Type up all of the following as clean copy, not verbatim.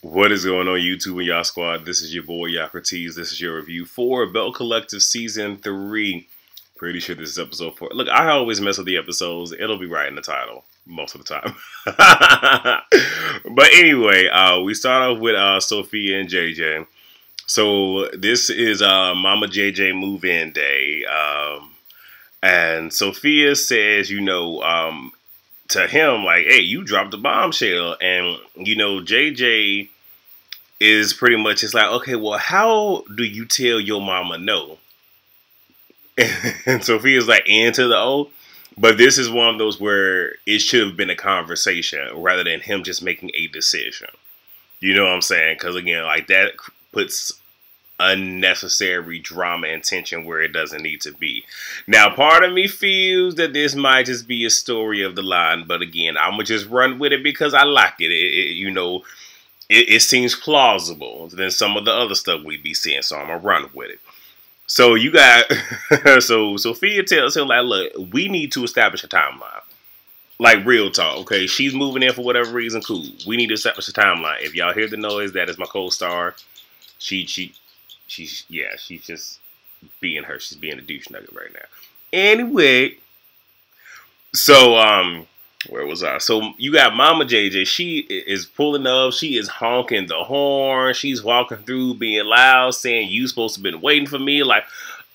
What is going on, YouTube and y'all squad? This is your boy Yocrates. This is your review for Belle Collective Season 3. Pretty sure this is episode 4. Look, I always mess with the episodes. It'll be right in the title most of the time. But anyway, we start off with Sophia and JJ. So this is Mama JJ move-in day. And Sophia says, to him, like, hey, you dropped a bombshell. And, JJ is pretty much just like, okay, well, how do you tell your mama no? And Sophia's like, into the O. But this is one of those where it should have been a conversation rather than him just making a decision. You know what I'm saying? Because, again, like, that puts unnecessary drama and tension where it doesn't need to be. Now, part of me feels that this might just be a story of the line, but again, I'm gonna just run with it because I like it. It seems plausible than some of the other stuff we be seeing, so I'm gonna run with it. So you got, so Sophia tells him, like, look, we need to establish a timeline. Like, real talk, okay? She's moving in for whatever reason, cool. We need to establish a timeline. If y'all hear the noise, that is my co-star. She's just being her. She's being a douche nugget right now. Anyway, so where was I? So you got Mama JJ. She is pulling up. She is honking the horn. She's walking through, being loud, saying, "You supposed to have been waiting for me." Like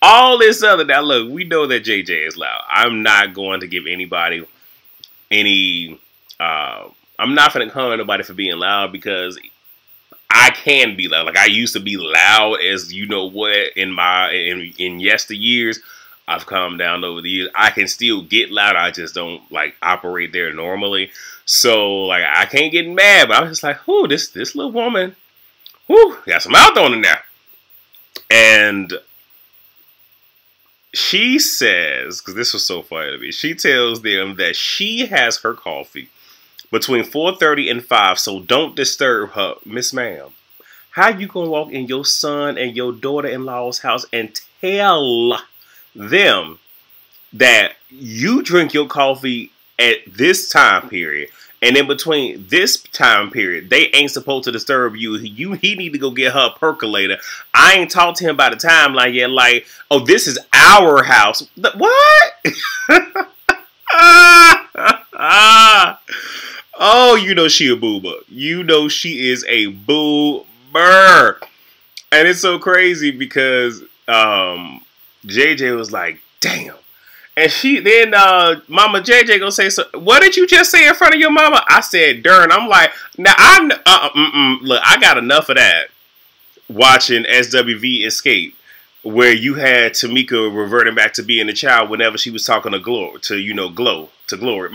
all this other. Now look, we know that JJ is loud. I'm not going to give anybody any. I'm not going to come at nobody for being loud because I can be loud. Like I used to be loud as you know what in yesteryears. I've calmed down over the years. I can still get loud. I just don't like operate there normally. So like I can't get mad, but I'm just like, whoo, this little woman, whoo, got some mouth on it now. And she says, because this was so funny to me, she tells them that she has her coffee between 4:30 and 5, so don't disturb her. Miss Ma'am, how you gonna walk in your son and your daughter-in-law's house and tell them that you drink your coffee at this time period, and in between this time period, they ain't supposed to disturb you? He need to go get her a percolator. I ain't talked to him about the timeline yet. Like, oh, this is our house. What? Oh, you know she a boober. You know she is a boober. And it's so crazy because JJ was like, damn. And then Mama JJ gonna say, so what did you just say in front of your mama? I said, darn. I'm like, now look, I got enough of that watching SWV Escape, where you had Tamika reverting back to being a child whenever she was talking to Glory, Glory.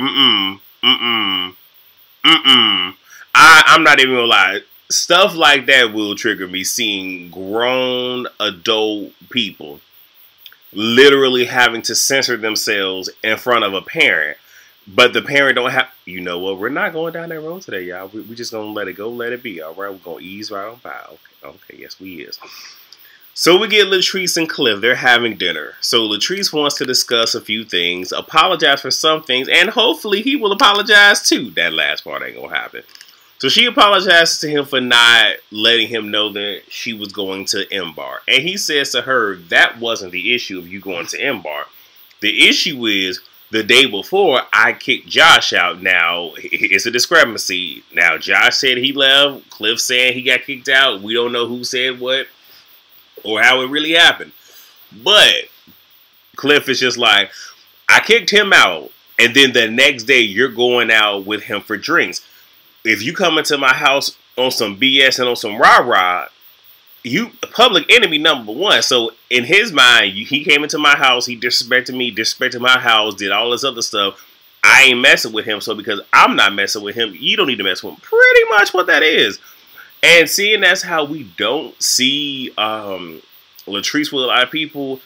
I'm not even gonna lie. Stuff like that will trigger me, seeing grown adult people literally having to censor themselves in front of a parent, but the parent don't have, you know what, we're not going down that road today, y'all. We just gonna let it go, let it be. All right, we're gonna ease right on by. Okay, yes, we is. So we get Latrice and Cliff. They're having dinner. So Latrice wants to discuss a few things, apologize for some things, and hopefully he will apologize too. That last part ain't gonna happen. So she apologizes to him for not letting him know that she was going to M-Bar. And he says to her, that wasn't the issue of you going to M-Bar. The issue is, the day before, I kicked Josh out. Now, it's a discrepancy. Now, Josh said he left. Cliff said he got kicked out. We don't know who said what or how it really happened. But Cliff is just like, I kicked him out, and then the next day you're going out with him for drinks. If you come into my house on some BS and on some rah-rah, you public enemy number one. So in his mind, he came into my house, he disrespected me, disrespected my house, did all this other stuff. I ain't messing with him. So because I'm not messing with him, you don't need to mess with him. Pretty much what that is. And seeing that's how we don't see Latrice with a lot of people,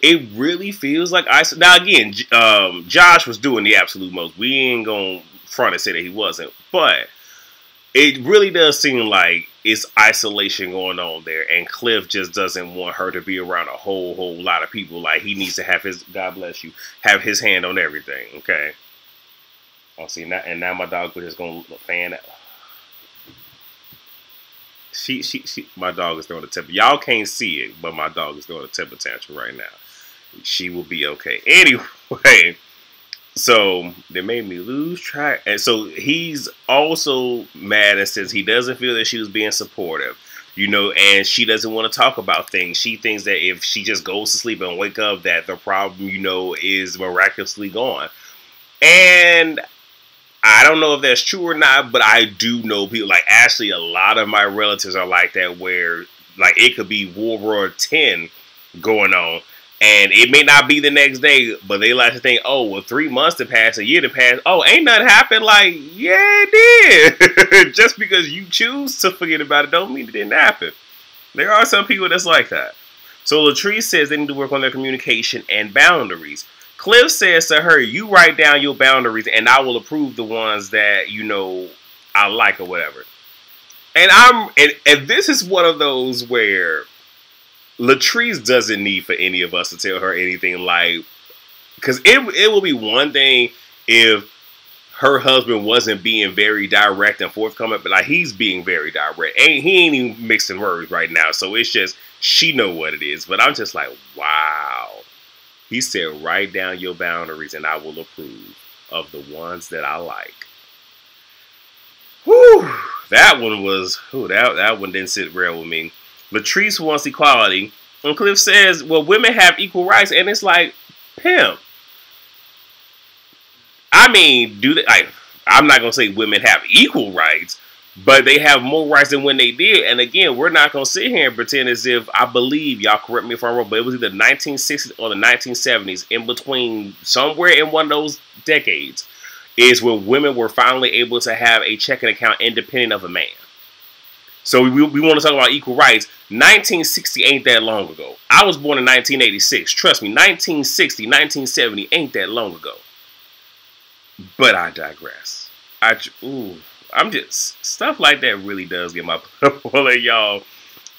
it really feels like now again, Josh was doing the absolute most. We ain't gonna front and say that he wasn't, but it really does seem like it's isolation going on there, and Cliff just doesn't want her to be around a whole lot of people. Like, he needs to have his, God bless you, have his hand on everything, okay? Oh, see, now my dog is going to fan out. My dog is throwing a temper. Y'all can't see it, but my dog is throwing a temper tantrum right now. She will be okay. Anyway, so they made me lose track. And so he's also mad and says he doesn't feel that she was being supportive. And she doesn't want to talk about things. She thinks that if she just goes to sleep and wake up, that the problem, is miraculously gone. And I don't know if that's true or not, but I do know people, like Ashley, a lot of my relatives are like that, where like it could be World War X going on. And it may not be the next day, but they like to think, oh, well, 3 months to pass, a year to pass. Oh, ain't nothing happened. Like, yeah, it did. Just because you choose to forget about it don't mean it didn't happen. There are some people that's like that. So Latrice says they need to work on their communication and boundaries. Cliff says to her, you write down your boundaries and I will approve the ones that, I like or whatever. And this is one of those where Latrice doesn't need for any of us to tell her anything, like, because it will be one thing if her husband wasn't being very direct and forthcoming, but like he's being very direct. He ain't even mixing words right now, so it's just she know what it is. But I'm just like, wow. He said, write down your boundaries and I will approve of the ones that I like. Whew, that one didn't sit real with me. Latrice wants equality, and Cliff says, well, women have equal rights, and it's like, pimp. I mean, I'm not going to say women have equal rights, but they have more rights than when they did. And again, we're not going to sit here and pretend as if, I believe, y'all correct me if I'm wrong, but it was either the 1960s or the 1970s, in between, somewhere in one of those decades, is when women were finally able to have a checking account independent of a man. So we want to talk about equal rights. 1960 ain't that long ago. I was born in 1986. Trust me, 1960, 1970 ain't that long ago. But I digress. I'm just, stuff like that really does get my blood boiling, y'all.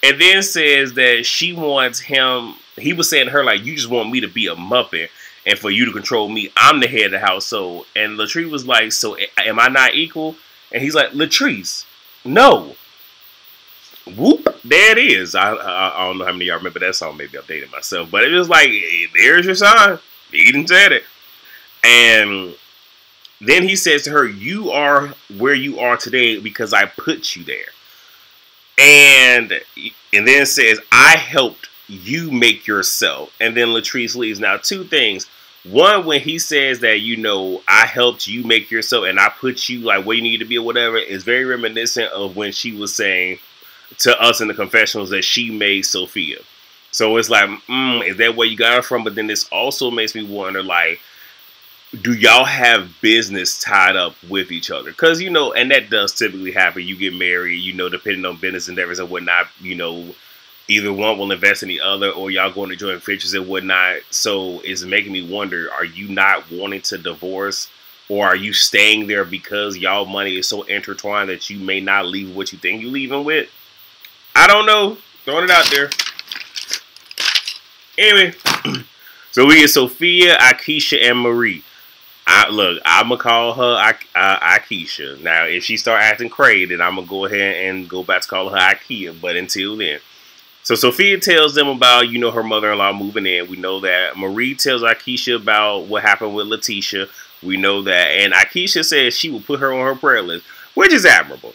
And then says that she wants him, he was saying to her, like, you just want me to be a Muppet and for you to control me. I'm the head of the household. And Latrice was like, so am I not equal? And he's like, Latrice, no. Whoop, there it is. I don't know how many of y'all remember that song. Maybe I updated myself. But it was like, hey, there's your sign. He didn't said it. And then he says to her, you are where you are today because I put you there. And then says, I helped you make yourself. And then Latrice leaves. Now, two things. One, when he says that, I helped you make yourself and I put you like where you need to be or whatever, is very reminiscent of when she was saying to us in the confessionals that she made Sophia. So it's like, is that where you got her from? But then this also makes me wonder, like, do y'all have business tied up with each other? Because, and that does typically happen. You get married, depending on business endeavors and whatnot, either one will invest in the other or y'all going to joint ventures and whatnot. So it's making me wonder, are you not wanting to divorce? Or are you staying there because y'all money is so intertwined that you may not leave what you think you're leaving with? I don't know. Throwing it out there. Anyway, so we get Sophia, Akeisha, and Marie. I'm going to call her Akeisha. Now, if she start acting crazy, then I'm going to go ahead and go back to calling her Ikea. But until then. So Sophia tells them about, her mother-in-law moving in. We know that. Marie tells Akeisha about what happened with Letitia. We know that. And Akeisha says she will put her on her prayer list, which is admirable.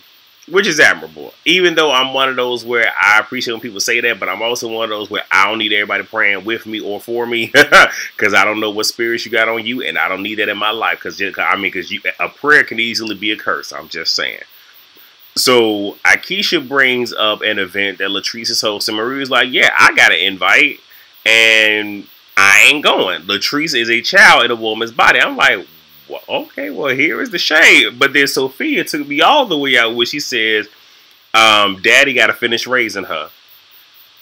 Even though I'm one of those where I appreciate when people say that, but I'm also one of those where I don't need everybody praying with me or for me because I don't know what spirits you got on you, and I don't need that in my life because a prayer can easily be a curse. I'm just saying. So Akeisha brings up an event that Latrice is hosting. Marie was like, yeah, I got an invite, and I ain't going. Latrice is a child in a woman's body. I'm like, well, okay, well, here is the shade. But then Sophia took me all the way out where she says, Daddy got to finish raising her.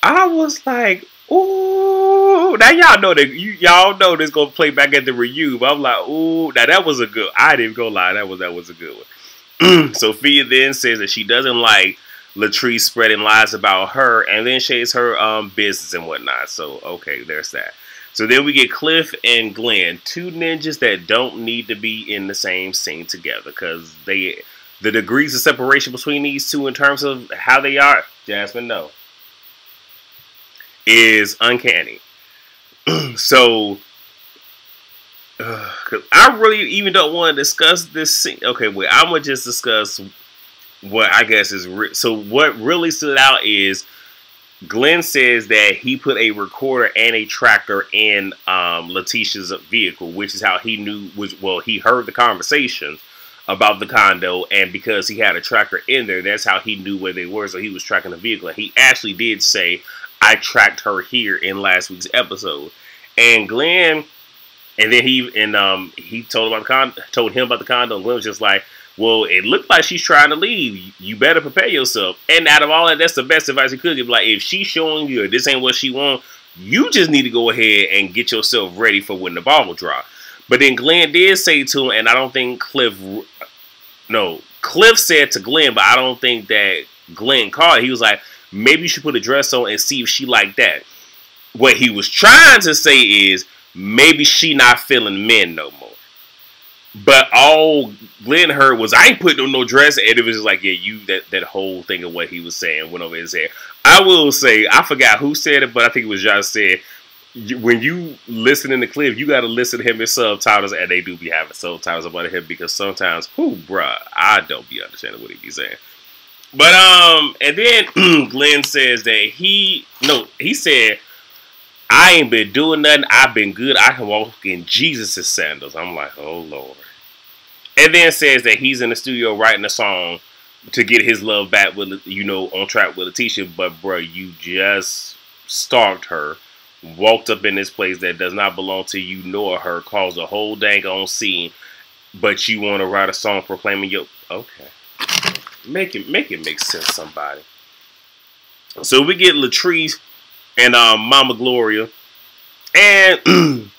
I was like, ooh. Now y'all know that y'all know this gonna play back at the reunion. But I'm like, ooh, now that was a good. I didn't go lie. That was a good one. Sophia then says that she doesn't like Latrice spreading lies about her, and then shades her business and whatnot. So okay, there's that. So then we get Cliff and Glenn, two ninjas that don't need to be in the same scene together because the the degrees of separation between these two in terms of how they are, Jasmine, no, is uncanny. So, cause I really even don't want to discuss this scene. Okay, wait, I'm gonna just discuss what I guess is so. What really stood out is Glenn says that he put a recorder and a tracker in Letitia's vehicle, which is how he knew. Well, he heard the conversations about the condo, and because he had a tracker in there, that's how he knew where they were. So he was tracking the vehicle. And he actually did say, "I tracked her here" in last week's episode. And Glenn, and then he told him about the condo. And Glenn was just like, "Well, it looked like she's trying to leave. You better prepare yourself." And out of all that, that's the best advice he could give. Like, if she's showing you this ain't what she wants, you just need to go ahead and get yourself ready for when the ball will drop. But then Glenn did say to him, and I don't think Cliff said to Glenn, but I don't think that Glenn caught it. He was like, maybe you should put a dress on and see if she like that. What he was trying to say is, maybe she not feeling men no more. But all Glenn heard was, I ain't putting on no dress. And it was just like, yeah, that whole thing of what he was saying went over his head. I will say, I forgot who said it, but I think it was Josh said, when you listen in the clip, you got to listen to him in subtitles, and they do be having subtitles about him because sometimes, bruh, I don't be understanding what he be saying. But, and then Glenn says that he said, I ain't been doing nothing. I've been good. I can walk in Jesus' sandals. I'm like, oh, Lord. And then says that he's in the studio writing a song to get his love back with, on track with Letitia. But, bruh, you just stalked her. Walked up in this place that does not belong to you nor her, caused a whole dang on scene, but you want to write a song proclaiming your... Okay. Make it make sense, somebody. So we get Latrice and Mama Gloria, and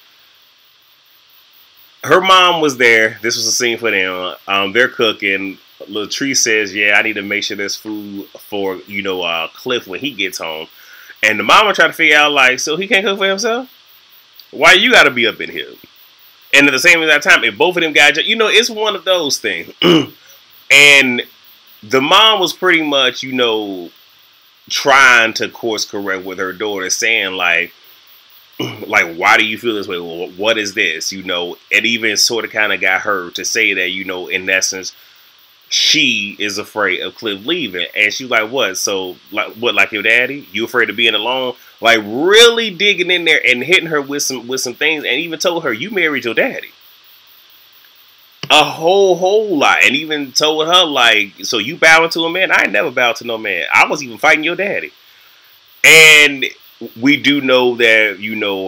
her mom was there. This was a scene for them. They're cooking. Latrice says, yeah, I need to make sure there's food for, Cliff when he gets home. And the mama tried to figure out, like, so he can't cook for himself? Why you got to be up in here? And at the same time, if both of them guys, it's one of those things. And the mom was pretty much, trying to course correct with her daughter, saying, like, why do you feel this way? Well, what is this? It even sort of kind of got her to say that, in essence, she is afraid of Cliff leaving. And she's like, what? So, like your daddy? You afraid of being alone? Like, really digging in there and hitting her with some things, and even told her, you married your daddy. A whole lot. And even told her, like, so you bowing to a man? I ain't never bowed to no man. I was even fighting your daddy. And we do know that,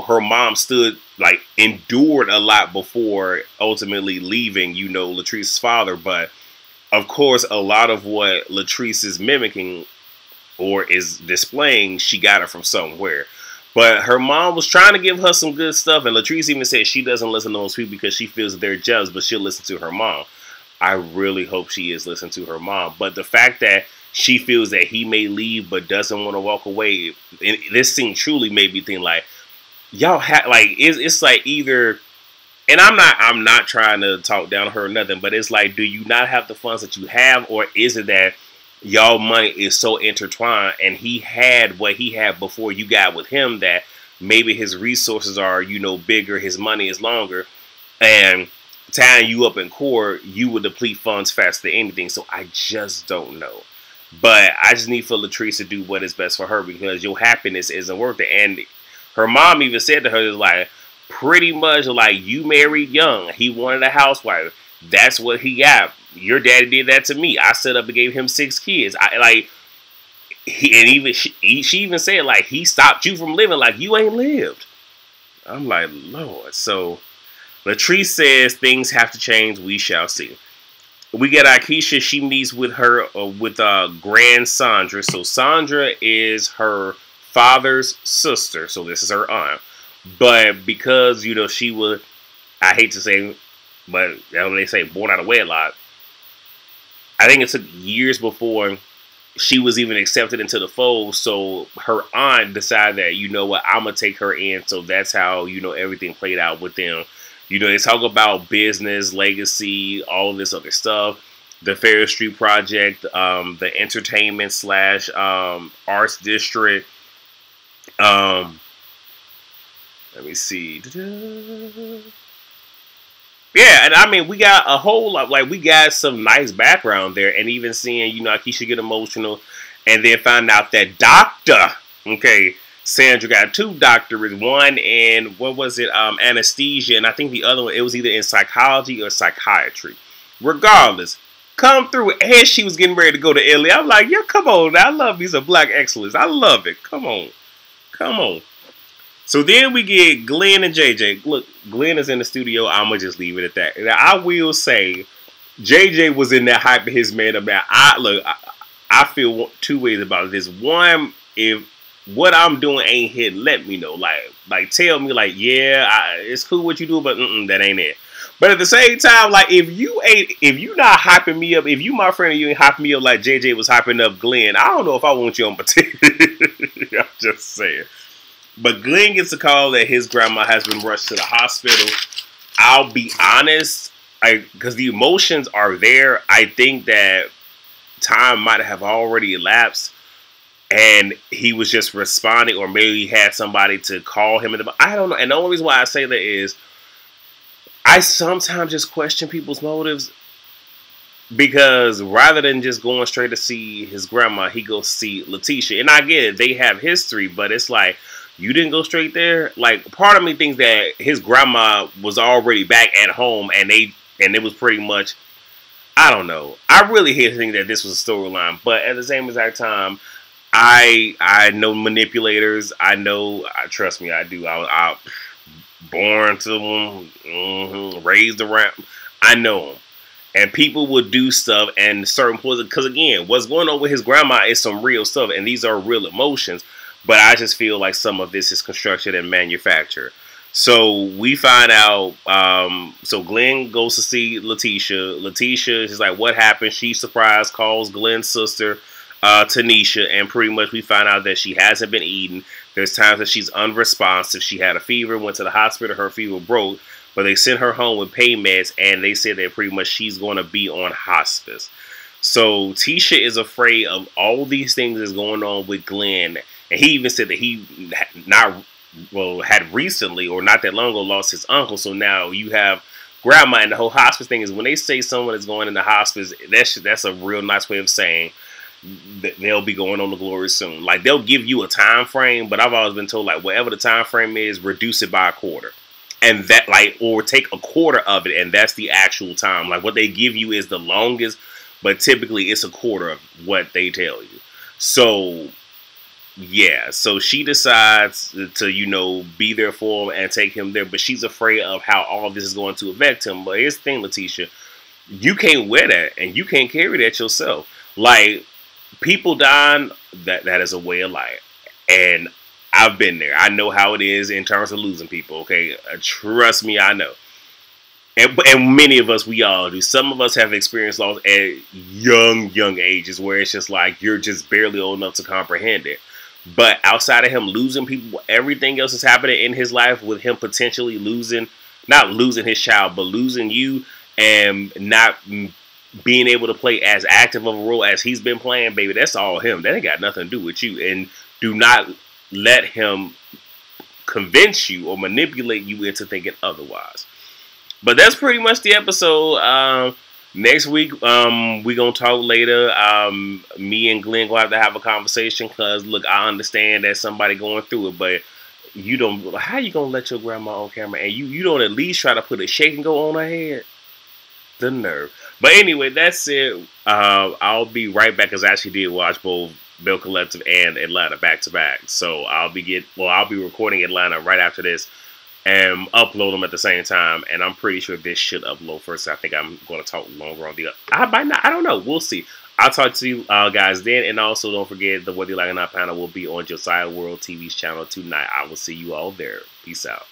her mom endured a lot before ultimately leaving, Latrice's father. But of course, a lot of what Latrice is mimicking or is displaying, she got it from somewhere. But her mom was trying to give her some good stuff, and Latrice even said she doesn't listen to those people because she feels that they're jealous, but she'll listen to her mom. I really hope she is listening to her mom. But the fact that she feels that he may leave but doesn't want to walk away, and this scene truly made me think, like, y'all have, like, it's like either... And I'm not trying to talk down to her or nothing, but it's like, do you not have the funds that you have, or is it that y'all money is so intertwined and he had what he had before you got with him, that maybe his resources are, bigger, his money is longer, and tying you up in court, you would deplete funds faster than anything. So I just don't know. But I just need for Latrice to do what is best for her, because your happiness isn't worth it. And her mom even said to her, like, pretty much like, you married young. He wanted a housewife. That's what he got. Your daddy did that to me. I set up and gave him 6 kids. She even said, like, he stopped you from living. Like, you ain't lived. I'm like, Lord. So Latrice says things have to change. We shall see. We get Akeisha. She meets with her with Grand Sandra. So Sandra is her father's sister. So this is her aunt. But because, she was, I hate to say, but they say born out of wedlock, I think it took years before she was even accepted into the fold. So her aunt decided that, what, I'm going to take her in. So that's how, everything played out with them. They talk about business, legacy, all of this other stuff. the Fair Street Project, the entertainment slash arts district. Let me see. Yeah, and I mean, we got a whole lot, like, we got some nice background there, and even seeing, Akeisha get emotional, and then find out that doctor, okay, Sandra got two doctorates, one in, what was it, anesthesia, and I think the other one, it was either in psychology or psychiatry. Regardless, come through, and she was getting ready to go to Italy. I'm like, yeah, come on, I love these black excellence. I love it. Come on. Come on. So then we get Glenn and JJ. Look, Glenn is in the studio. I'm going to just leave it at that. Now, I will say, JJ was in there hyping his man up. Now, I feel two ways about this. One, if what I'm doing ain't hit, let me know. Like tell me, like, yeah, it's cool what you do, but that ain't it. But at the same time, like, if you not hyping me up, if you my friend and you ain't hyping me up like JJ was hyping up Glenn, I don't know if I want you on my team. I'm just saying. But Glenn gets a call that his grandma has been rushed to the hospital. I'll be honest, because the emotions are there. I think that time might have already elapsed, and he was just responding, or maybe he had somebody to call him. I don't know. And the only reason why I say that is I sometimes just question people's motives, because rather than just going straight to see his grandma, he goes see Letitia. And I get it, they have history, but it's like, you didn't go straight there? Like, part of me thinks that his grandma was already back at home, and it was pretty much, I don't know. I really hate to think that this was a storyline, but at the same exact time, I know manipulators. I know, trust me, I do. I born to them, raised around. I know them. And people would do stuff and certain poison, because again, what's going on with his grandma is some real stuff, and these are real emotions. But I just feel like some of this is constructed and manufactured. So we find out, so Glenn goes to see Letitia. Letitia is like, what happened? She's surprised, calls Glenn's sister, Tanisha, and pretty much we find out that she hasn't been eating. There's times that she's unresponsive. She had a fever, went to the hospital, her fever broke, but they sent her home with pain meds, and they said that pretty much she's going to be on hospice. So Tisha is afraid of all these things that's going on with Glenn. And he even said that he had recently, or not that long ago, lost his uncle. So now you have grandma, and the whole hospice thing is when they say someone is going into hospice, that's a real nice way of saying that they'll be going on to glory soon. Like, they'll give you a time frame, but I've always been told, like, whatever the time frame is, reduce it by a quarter. And that, like, or take a quarter of it, and that's the actual time. Like, what they give you is the longest, but typically it's a quarter of what they tell you. So yeah, so she decides to, be there for him and take him there, but she's afraid of how all this is going to affect him. But here's the thing, Letitia, you can't wear that, and you can't carry that yourself. Like, people dying, that is a way of life. And I've been there. I know how it is in terms of losing people, okay? Trust me, I know. And many of us, we all do. Some of us have experienced loss at young ages where it's just like you're just barely old enough to comprehend it. But outside of him losing people, everything else is happening in his life with him potentially not losing his child, but losing you and not being able to play as active of a role as he's been playing, baby, that's all him. That ain't got nothing to do with you. And do not let him convince you or manipulate you into thinking otherwise. But that's pretty much the episode. Next week, we're going to talk later. Me and Glenn going to have a conversation because, look, I understand that somebody going through it, but how you going to let your grandma on camera and you don't at least try to put a shake and go on her head? The nerve. But anyway, that's it. I'll be right back because I actually did watch both Belle Collective and Atlanta back to back. So I'll be recording Atlanta right after this and upload them at the same time. And I'm pretty sure this should upload first. I think I'm going to talk longer on the. I might not. I don't know. We'll see. I'll talk to you guys then. And also don't forget the Whether You Like It or Not panel will be on Josiah World TV's channel tonight. I will see you all there. Peace out.